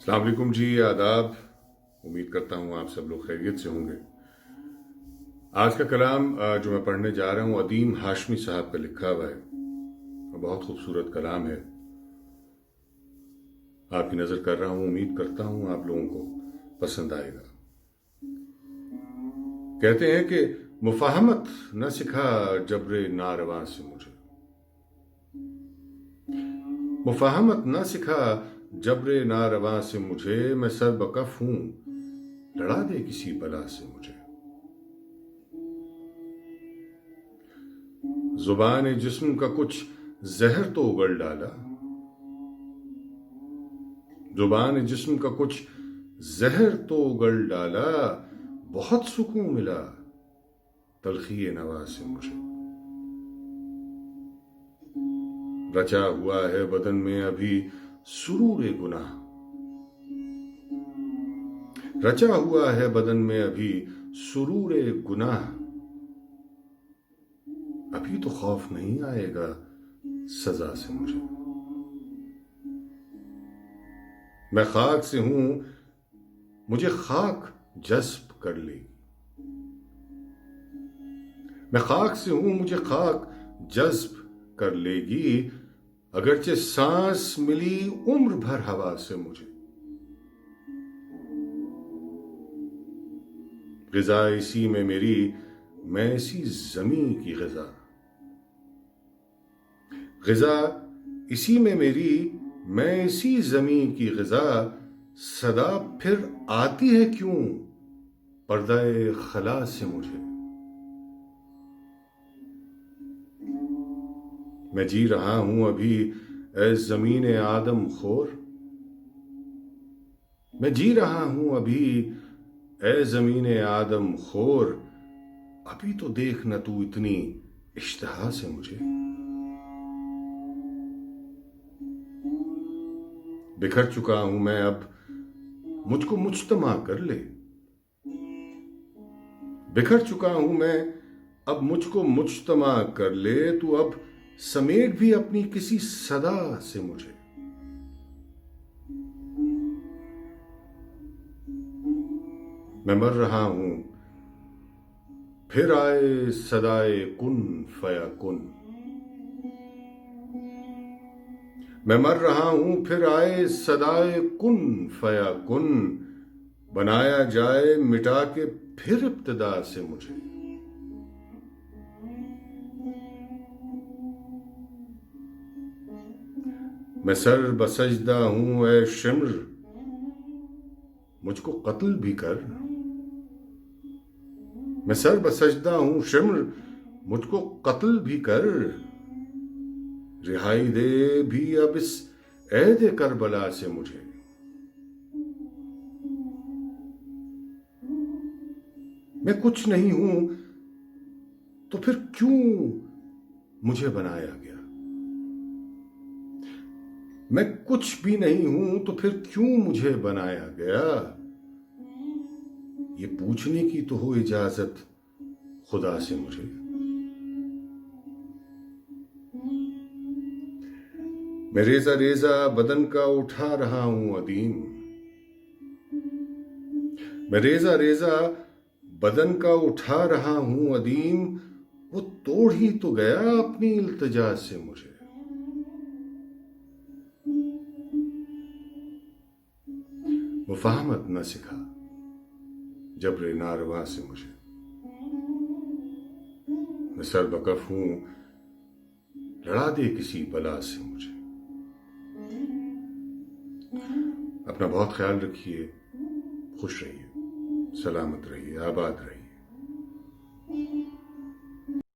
السلام علیکم جی، آداب۔ امید کرتا ہوں آپ سب لوگ خیریت سے ہوں گے۔ آج کا کلام جو میں پڑھنے جا رہا ہوں عدیم ہاشمی صاحب کا لکھا ہوا ہے اور بہت خوبصورت کلام ہے۔ آپ کی نظر کر رہا ہوں، امید کرتا ہوں آپ لوگوں کو پسند آئے گا۔ کہتے ہیں کہ مفاہمت نہ سکھا جبر نارواں سے مجھے، مفاہمت نہ سکھا جبر نارواں سے مجھے، میں سر بکف ہوں لڑا دے کسی بلا سے مجھے۔ زبان جسم کا کچھ زہر تو اگل ڈالا، زبان جسم کا کچھ زہر تو اگل ڈالا، بہت سکون ملا تلخی نوا سے مجھے۔ رچا ہوا ہے بدن میں ابھی سرور گناہ، رچا ہوا ہے بدن میں ابھی سرور گناہ، ابھی تو خوف نہیں آئے گا سزا سے مجھے۔ میں خاک سے ہوں مجھے خاک جذب کر لے گی، میں خاک سے ہوں مجھے خاک جذب کر لے گی، اگرچہ سانس ملی عمر بھر ہوا سے مجھے۔ غذا اسی میں میری، میں اسی زمین کی غذا، غذا اسی میں میری، میں اسی زمین کی غذا، صدا پھر آتی ہے کیوں پردہ خلا سے مجھے۔ میں جی رہا ہوں ابھی اے زمین آدم خور، میں جی رہا ہوں ابھی اے زمین آدم خور، ابھی تو دیکھ نہ تو اتنی اشتہا سے مجھے۔ بکھر چکا ہوں میں اب مجھ کو مجتمع کر لے، بکھر چکا ہوں میں اب مجھ کو مجتمع کر لے، تو اب سمیٹ بھی اپنی کسی صدا سے مجھے۔ میں مر رہا ہوں پھر آئے صدائے کن فیا کن، میں مر رہا ہوں پھر آئے صدائے کن فیا کن، بنایا جائے مٹا کے پھر ابتدا سے مجھے۔ میں سر بسجدہ ہوں اے شمر، مجھ کو قتل بھی کر، میں سر بسجدہ ہوں شمر، مجھ کو قتل بھی کر، رہائی دے بھی اب اس عید کربلا سے مجھے۔ میں کچھ نہیں ہوں تو پھر کیوں مجھے بنایا گیا، میں کچھ بھی نہیں ہوں تو پھر کیوں مجھے بنایا گیا، یہ پوچھنے کی تو ہو اجازت خدا سے مجھے۔ میں ریزہ ریزہ بدن کا اٹھا رہا ہوں عدیم، میں ریزہ ریزہ بدن کا اٹھا رہا ہوں عدیم، وہ توڑ ہی تو گیا اپنی التجا سے مجھے۔ مفاہمت نہ سکھا جبر نارواں سے مجھے، میں سر بکف ہوں لڑا دے کسی بلا سے مجھے۔ اپنا بہت خیال رکھیے، خوش رہیے، سلامت رہیے، آباد رہیے۔